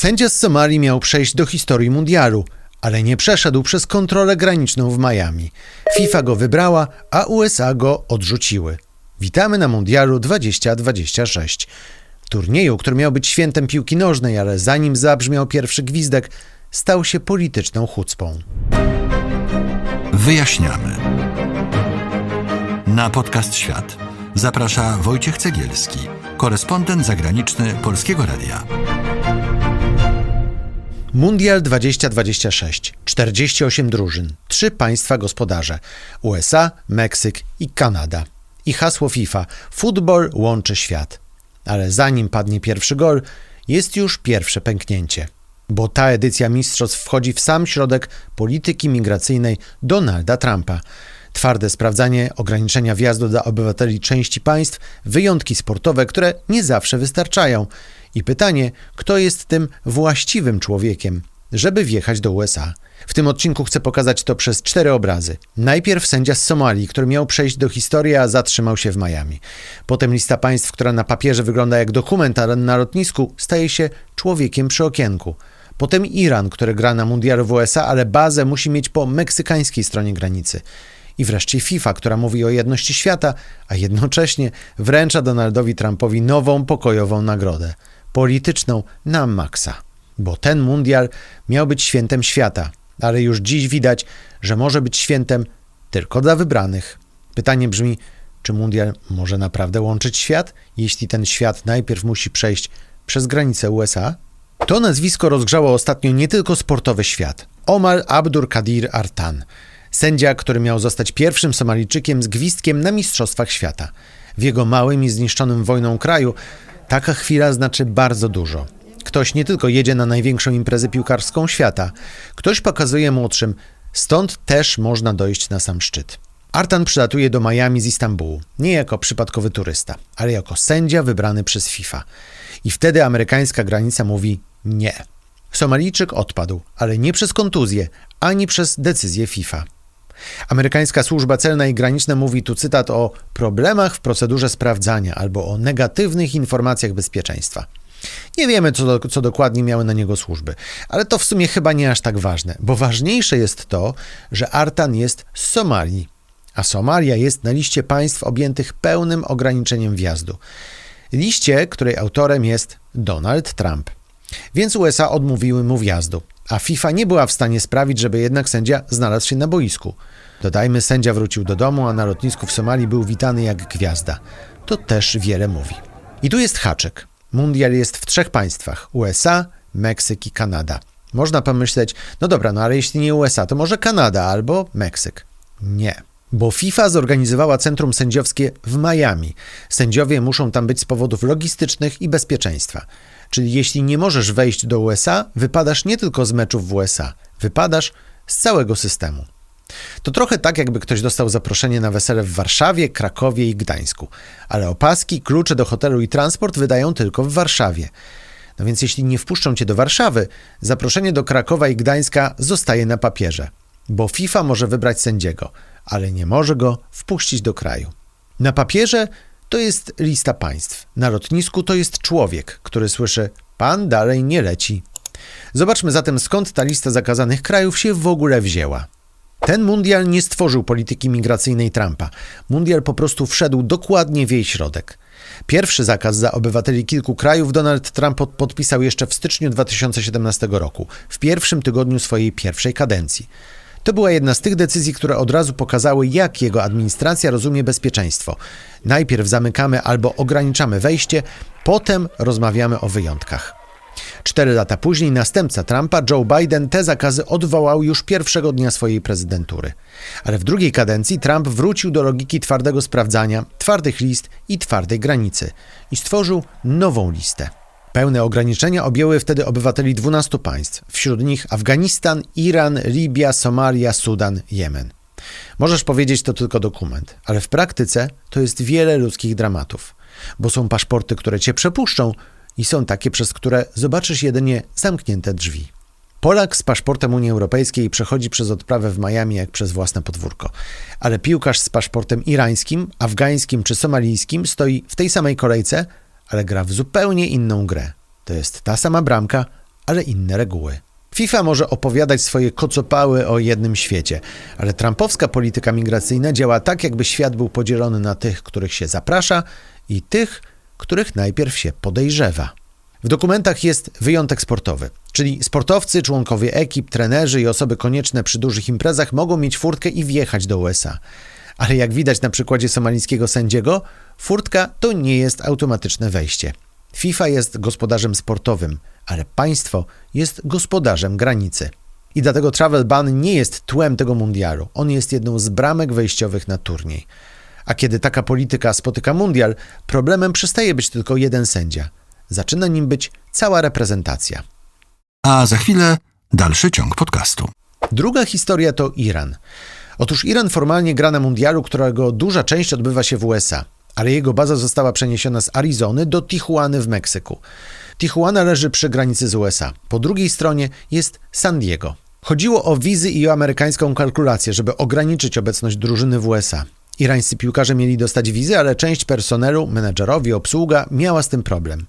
Sędzia z Somalii miał przejść do historii mundialu, ale nie przeszedł przez kontrolę graniczną w Miami. FIFA go wybrała, a USA go odrzuciły. Witamy na Mundialu 2026. Turnieju, który miał być świętem piłki nożnej, ale zanim zabrzmiał pierwszy gwizdek, stał się polityczną chucpą. Wyjaśniamy. Na podcast Świat zaprasza Wojciech Cegielski, korespondent zagraniczny Polskiego Radia. Mundial 2026. 48 drużyn, 3 państwa gospodarze: USA, Meksyk i Kanada. I hasło FIFA: futbol łączy świat. Ale zanim padnie pierwszy gol, jest już pierwsze pęknięcie. Bo ta edycja mistrzostw wchodzi w sam środek polityki migracyjnej Donalda Trumpa. Twarde sprawdzanie ograniczenia wjazdu dla obywateli części państw, wyjątki sportowe, które nie zawsze wystarczają. I pytanie, kto jest tym właściwym człowiekiem, żeby wjechać do USA. W tym odcinku chcę pokazać to przez 4 obrazy. Najpierw sędzia z Somalii, który miał przejść do historii, a zatrzymał się w Miami. Potem lista państw, która na papierze wygląda jak dokument, a na lotnisku staje się człowiekiem przy okienku. Potem Iran, który gra na mundialu w USA, ale bazę musi mieć po meksykańskiej stronie granicy. I wreszcie FIFA, która mówi o jedności świata, a jednocześnie wręcza Donaldowi Trumpowi nową pokojową nagrodę. Polityczną na maksa. Bo ten mundial miał być świętem świata, ale już dziś widać, że może być świętem tylko dla wybranych. Pytanie brzmi, czy mundial może naprawdę łączyć świat, jeśli ten świat najpierw musi przejść przez granicę USA? To nazwisko rozgrzało ostatnio nie tylko sportowy świat. Omar Abdur Kadir Artan. Sędzia, który miał zostać pierwszym Somalijczykiem z gwizdkiem na Mistrzostwach Świata. W jego małym i zniszczonym wojną kraju taka chwila znaczy bardzo dużo. Ktoś nie tylko jedzie na największą imprezę piłkarską świata, ktoś pokazuje młodszym, stąd też można dojść na sam szczyt. Artan przylatuje do Miami z Istambułu, nie jako przypadkowy turysta, ale jako sędzia wybrany przez FIFA. I wtedy amerykańska granica mówi nie. Somalijczyk odpadł, ale nie przez kontuzję, ani przez decyzję FIFA. Amerykańska służba celna i graniczna mówi tu cytat o problemach w procedurze sprawdzania albo o negatywnych informacjach bezpieczeństwa. Nie wiemy, co dokładnie miały na niego służby, ale to w sumie chyba nie aż tak ważne, bo ważniejsze jest to, że Artan jest z Somalii, a Somalia jest na liście państw objętych pełnym ograniczeniem wjazdu. Liście, której autorem jest Donald Trump. Więc USA odmówiły mu wjazdu, a FIFA nie była w stanie sprawić, żeby jednak sędzia znalazł się na boisku. Dodajmy, sędzia wrócił do domu, a na lotnisku w Somalii był witany jak gwiazda. To też wiele mówi. I tu jest haczyk. Mundial jest w 3 państwach: USA, Meksyk i Kanada. Można pomyśleć, no dobra, ale jeśli nie USA, to może Kanada albo Meksyk. Nie. Bo FIFA zorganizowała centrum sędziowskie w Miami. Sędziowie muszą tam być z powodów logistycznych i bezpieczeństwa. Czyli jeśli nie możesz wejść do USA, wypadasz nie tylko z meczów w USA, wypadasz z całego systemu. To trochę tak, jakby ktoś dostał zaproszenie na wesele w Warszawie, Krakowie i Gdańsku, ale opaski, klucze do hotelu i transport wydają tylko w Warszawie. No więc jeśli nie wpuszczą cię do Warszawy, zaproszenie do Krakowa i Gdańska zostaje na papierze, bo FIFA może wybrać sędziego, ale nie może go wpuścić do kraju. Na papierze to jest lista państw. Na lotnisku to jest człowiek, który słyszy: pan dalej nie leci. Zobaczmy zatem, skąd ta lista zakazanych krajów się w ogóle wzięła. Ten mundial nie stworzył polityki migracyjnej Trumpa. Mundial po prostu wszedł dokładnie w jej środek. Pierwszy zakaz za obywateli kilku krajów Donald Trump podpisał jeszcze w styczniu 2017 roku, w pierwszym tygodniu swojej pierwszej kadencji. To była jedna z tych decyzji, które od razu pokazały, jak jego administracja rozumie bezpieczeństwo. Najpierw zamykamy albo ograniczamy wejście, potem rozmawiamy o wyjątkach. 4 lata później następca Trumpa, Joe Biden, te zakazy odwołał już pierwszego dnia swojej prezydentury. Ale w drugiej kadencji Trump wrócił do logiki twardego sprawdzania, twardych list i twardej granicy i stworzył nową listę. Pełne ograniczenia objęły wtedy obywateli 12 państw, wśród nich Afganistan, Iran, Libia, Somalia, Sudan, Jemen. Możesz powiedzieć, to tylko dokument, ale w praktyce to jest wiele ludzkich dramatów, bo są paszporty, które cię przepuszczą, i są takie, przez które zobaczysz jedynie zamknięte drzwi. Polak z paszportem Unii Europejskiej przechodzi przez odprawę w Miami jak przez własne podwórko, ale piłkarz z paszportem irańskim, afgańskim czy somalijskim stoi w tej samej kolejce, ale gra w zupełnie inną grę. To jest ta sama bramka, ale inne reguły. FIFA może opowiadać swoje kocopały o jednym świecie, ale trumpowska polityka migracyjna działa tak, jakby świat był podzielony na tych, których się zaprasza i tych, których najpierw się podejrzewa. W dokumentach jest wyjątek sportowy, czyli sportowcy, członkowie ekip, trenerzy i osoby konieczne przy dużych imprezach mogą mieć furtkę i wjechać do USA. Ale jak widać na przykładzie somalijskiego sędziego, furtka to nie jest automatyczne wejście. FIFA jest gospodarzem sportowym, ale państwo jest gospodarzem granicy. I dlatego travel ban nie jest tłem tego mundialu. On jest jedną z bramek wejściowych na turniej. A kiedy taka polityka spotyka mundial, problemem przestaje być tylko jeden sędzia. Zaczyna nim być cała reprezentacja. A za chwilę dalszy ciąg podcastu. Druga historia to Iran. Otóż Iran formalnie gra na mundialu, którego duża część odbywa się w USA, ale jego baza została przeniesiona z Arizony do Tijuany w Meksyku. Tijuana leży przy granicy z USA. Po drugiej stronie jest San Diego. Chodziło o wizy i o amerykańską kalkulację, żeby ograniczyć obecność drużyny w USA. Irańscy piłkarze mieli dostać wizy, ale część personelu, menedżerowie, obsługa miała z tym problem.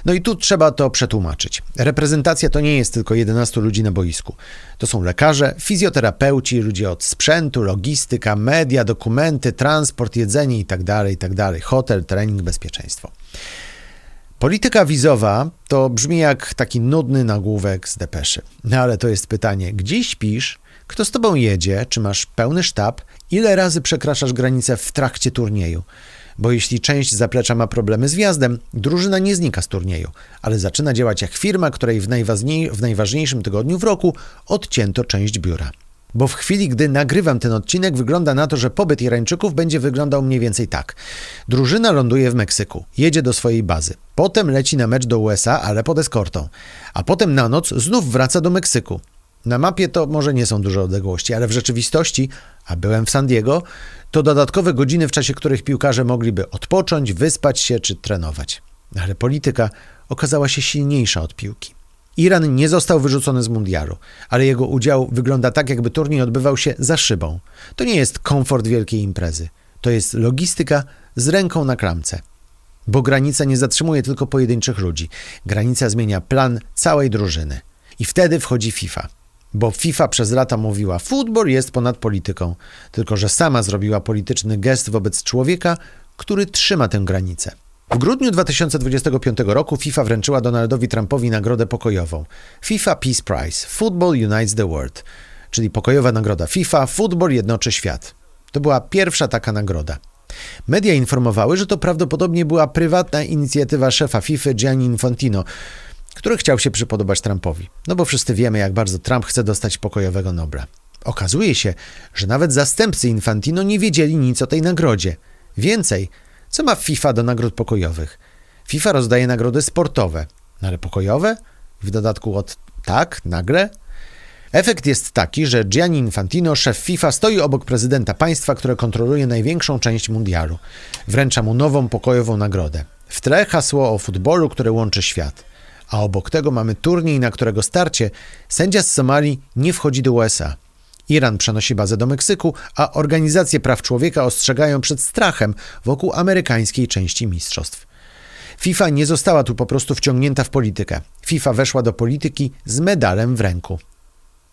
No i tu trzeba to przetłumaczyć. Reprezentacja to nie jest tylko 11 ludzi na boisku. To są lekarze, fizjoterapeuci, ludzie od sprzętu, logistyka, media, dokumenty, transport, jedzenie itd., hotel, trening, bezpieczeństwo. Polityka wizowa to brzmi jak taki nudny nagłówek z depeszy. No ale to jest pytanie, gdzie śpisz, kto z tobą jedzie, czy masz pełny sztab, ile razy przekraczasz granicę w trakcie turnieju. Bo jeśli część zaplecza ma problemy z wjazdem, drużyna nie znika z turnieju, ale zaczyna działać jak firma, której w najważniejszym tygodniu w roku odcięto część biura. Bo w chwili, gdy nagrywam ten odcinek, wygląda na to, że pobyt Irańczyków będzie wyglądał mniej więcej tak. Drużyna ląduje w Meksyku, jedzie do swojej bazy, potem leci na mecz do USA, ale pod eskortą, a potem na noc znów wraca do Meksyku. Na mapie to może nie są duże odległości, ale w rzeczywistości, a byłem w San Diego, to dodatkowe godziny, w czasie których piłkarze mogliby odpocząć, wyspać się czy trenować. Ale polityka okazała się silniejsza od piłki. Iran nie został wyrzucony z mundialu, ale jego udział wygląda tak, jakby turniej odbywał się za szybą. To nie jest komfort wielkiej imprezy. To jest logistyka z ręką na klamce. Bo granica nie zatrzymuje tylko pojedynczych ludzi. Granica zmienia plan całej drużyny. I wtedy wchodzi FIFA. Bo FIFA przez lata mówiła, futbol jest ponad polityką, tylko że sama zrobiła polityczny gest wobec człowieka, który trzyma tę granicę. W grudniu 2025 roku FIFA wręczyła Donaldowi Trumpowi nagrodę pokojową. FIFA Peace Prize – Football Unites the World, czyli pokojowa nagroda FIFA – Futbol jednoczy świat. To była pierwsza taka nagroda. Media informowały, że to prawdopodobnie była prywatna inicjatywa szefa FIFA Gianni Infantino, który chciał się przypodobać Trumpowi. No bo wszyscy wiemy, jak bardzo Trump chce dostać pokojowego Nobla. Okazuje się, że nawet zastępcy Infantino nie wiedzieli nic o tej nagrodzie. Więcej, co ma FIFA do nagród pokojowych? FIFA rozdaje nagrody sportowe, ale pokojowe? W dodatku nagle? Efekt jest taki, że Gianni Infantino, szef FIFA, stoi obok prezydenta państwa, które kontroluje największą część mundialu. Wręcza mu nową pokojową nagrodę. W tle hasło o futbolu, które łączy świat. A obok tego mamy turniej, na którego starcie sędzia z Somalii nie wchodzi do USA. Iran przenosi bazę do Meksyku, a organizacje praw człowieka ostrzegają przed strachem wokół amerykańskiej części mistrzostw. FIFA nie została tu po prostu wciągnięta w politykę. FIFA weszła do polityki z medalem w ręku.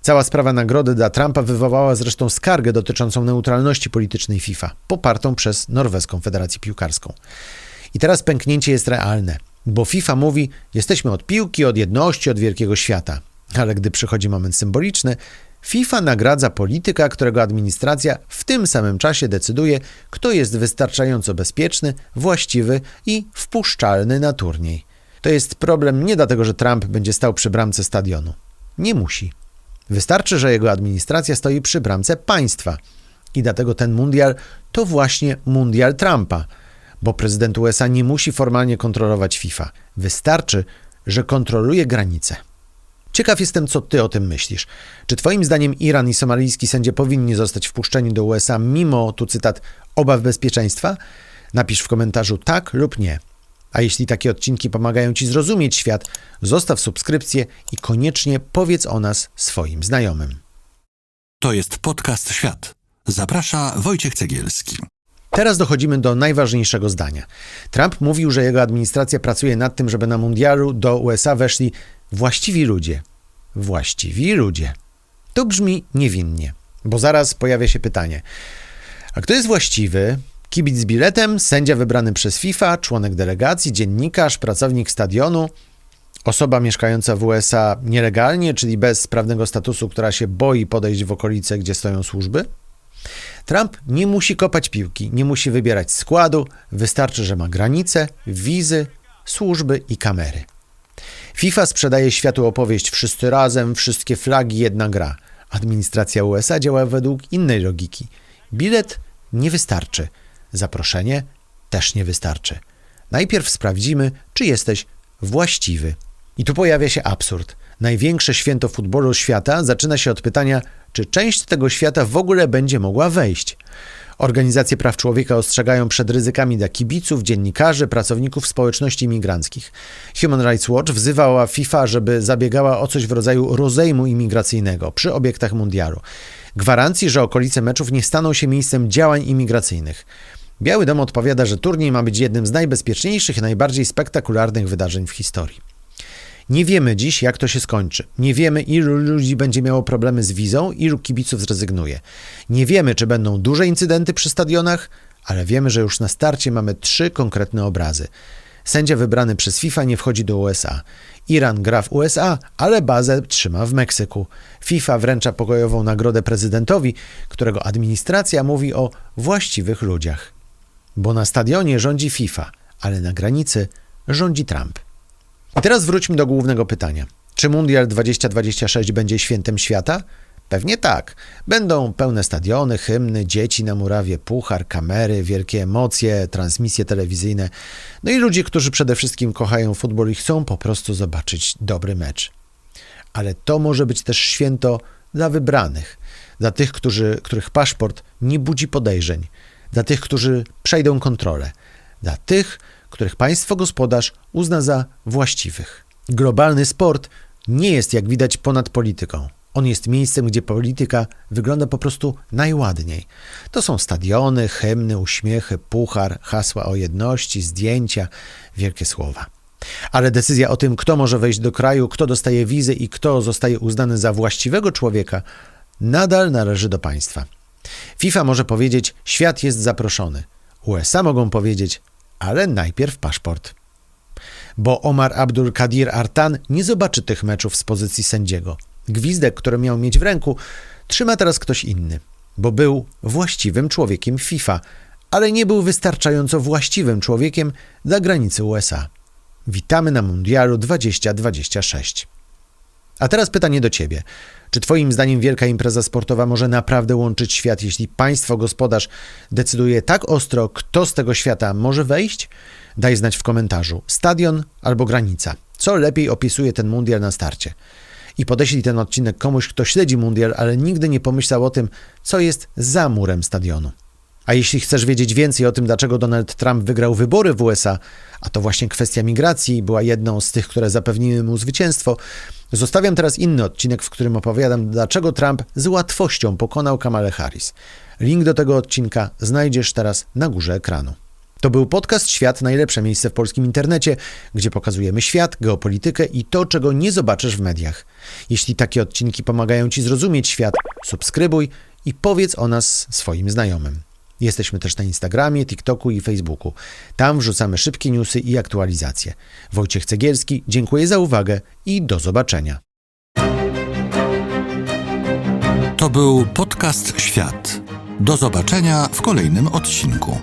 Cała sprawa nagrody dla Trumpa wywołała zresztą skargę dotyczącą neutralności politycznej FIFA, popartą przez Norweską Federację Piłkarską. I teraz pęknięcie jest realne, bo FIFA mówi, jesteśmy od piłki, od jedności, od wielkiego świata. Ale gdy przychodzi moment symboliczny, FIFA nagradza polityka, którego administracja w tym samym czasie decyduje, kto jest wystarczająco bezpieczny, właściwy i wpuszczalny na turniej. To jest problem nie dlatego, że Trump będzie stał przy bramce stadionu. Nie musi. Wystarczy, że jego administracja stoi przy bramce państwa. I dlatego ten mundial to właśnie mundial Trumpa, bo prezydent USA nie musi formalnie kontrolować FIFA. Wystarczy, że kontroluje granice. Ciekaw jestem, co ty o tym myślisz. Czy twoim zdaniem Iran i somalijski sędzia powinni zostać wpuszczeni do USA mimo, tu cytat, obaw bezpieczeństwa? Napisz w komentarzu tak lub nie. A jeśli takie odcinki pomagają ci zrozumieć świat, zostaw subskrypcję i koniecznie powiedz o nas swoim znajomym. To jest podcast Świat. Zaprasza Wojciech Cegielski. Teraz dochodzimy do najważniejszego zdania. Trump mówił, że jego administracja pracuje nad tym, żeby na mundialu do USA weszli Właściwi ludzie. Właściwi ludzie. To brzmi niewinnie, bo zaraz pojawia się pytanie. A kto jest właściwy? Kibic z biletem, sędzia wybrany przez FIFA, członek delegacji, dziennikarz, pracownik stadionu, osoba mieszkająca w USA nielegalnie, czyli bez sprawnego statusu, która się boi podejść w okolice, gdzie stoją służby? Trump nie musi kopać piłki, nie musi wybierać składu, wystarczy, że ma granice, wizy, służby i kamery. FIFA sprzedaje światu opowieść wszyscy razem, wszystkie flagi, jedna gra. Administracja USA działa według innej logiki. Bilet nie wystarczy, zaproszenie też nie wystarczy. Najpierw sprawdzimy, czy jesteś właściwy. I tu pojawia się absurd. Największe święto futbolu świata zaczyna się od pytania, czy część tego świata w ogóle będzie mogła wejść. Organizacje praw człowieka ostrzegają przed ryzykami dla kibiców, dziennikarzy, pracowników społeczności imigranckich. Human Rights Watch wzywała FIFA, żeby zabiegała o coś w rodzaju rozejmu imigracyjnego przy obiektach mundialu. Gwarancji, że okolice meczów nie staną się miejscem działań imigracyjnych. Biały Dom odpowiada, że turniej ma być jednym z najbezpieczniejszych i najbardziej spektakularnych wydarzeń w historii. Nie wiemy dziś, jak to się skończy. Nie wiemy, ilu ludzi będzie miało problemy z wizą, ilu kibiców zrezygnuje. Nie wiemy, czy będą duże incydenty przy stadionach, ale wiemy, że już na starcie mamy 3 konkretne obrazy. Sędzia wybrany przez FIFA nie wchodzi do USA. Iran gra w USA, ale bazę trzyma w Meksyku. FIFA wręcza pokojową nagrodę prezydentowi, którego administracja mówi o właściwych ludziach. Bo na stadionie rządzi FIFA, ale na granicy rządzi Trump. I teraz wróćmy do głównego pytania. Czy Mundial 2026 będzie świętem świata? Pewnie tak. Będą pełne stadiony, hymny, dzieci na murawie, puchar, kamery, wielkie emocje, transmisje telewizyjne. No i ludzie, którzy przede wszystkim kochają futbol i chcą po prostu zobaczyć dobry mecz. Ale to może być też święto dla wybranych, dla tych, których paszport nie budzi podejrzeń, dla tych, którzy przejdą kontrolę, dla tych, których państwo gospodarz uzna za właściwych. Globalny sport nie jest, jak widać, ponad polityką. On jest miejscem, gdzie polityka wygląda po prostu najładniej. To są stadiony, hymny, uśmiechy, puchar, hasła o jedności, zdjęcia, wielkie słowa. Ale decyzja o tym, kto może wejść do kraju, kto dostaje wizy i kto zostaje uznany za właściwego człowieka, nadal należy do państwa. FIFA może powiedzieć, świat jest zaproszony. USA mogą powiedzieć, ale najpierw paszport. Bo Omar Abdul Kadir Artan nie zobaczy tych meczów z pozycji sędziego. Gwizdek, który miał mieć w ręku, trzyma teraz ktoś inny, bo był właściwym człowiekiem FIFA, ale nie był wystarczająco właściwym człowiekiem dla granicy USA. Witamy na Mundialu 2026. A teraz pytanie do Ciebie. Czy Twoim zdaniem wielka impreza sportowa może naprawdę łączyć świat, jeśli państwo gospodarz decyduje tak ostro, kto z tego świata może wejść? Daj znać w komentarzu. Stadion albo granica. Co lepiej opisuje ten mundial na starcie? I podeślij ten odcinek komuś, kto śledzi mundial, ale nigdy nie pomyślał o tym, co jest za murem stadionu. A jeśli chcesz wiedzieć więcej o tym, dlaczego Donald Trump wygrał wybory w USA, a to właśnie kwestia migracji była jedną z tych, które zapewniły mu zwycięstwo, zostawiam teraz inny odcinek, w którym opowiadam, dlaczego Trump z łatwością pokonał Kamalę Harris. Link do tego odcinka znajdziesz teraz na górze ekranu. To był podcast Świat, najlepsze miejsce w polskim internecie, gdzie pokazujemy świat, geopolitykę i to, czego nie zobaczysz w mediach. Jeśli takie odcinki pomagają Ci zrozumieć świat, subskrybuj i powiedz o nas swoim znajomym. Jesteśmy też na Instagramie, TikToku i Facebooku. Tam wrzucamy szybkie newsy i aktualizacje. Wojciech Cegielski, dziękuję za uwagę i do zobaczenia. To był podcast Świat. Do zobaczenia w kolejnym odcinku.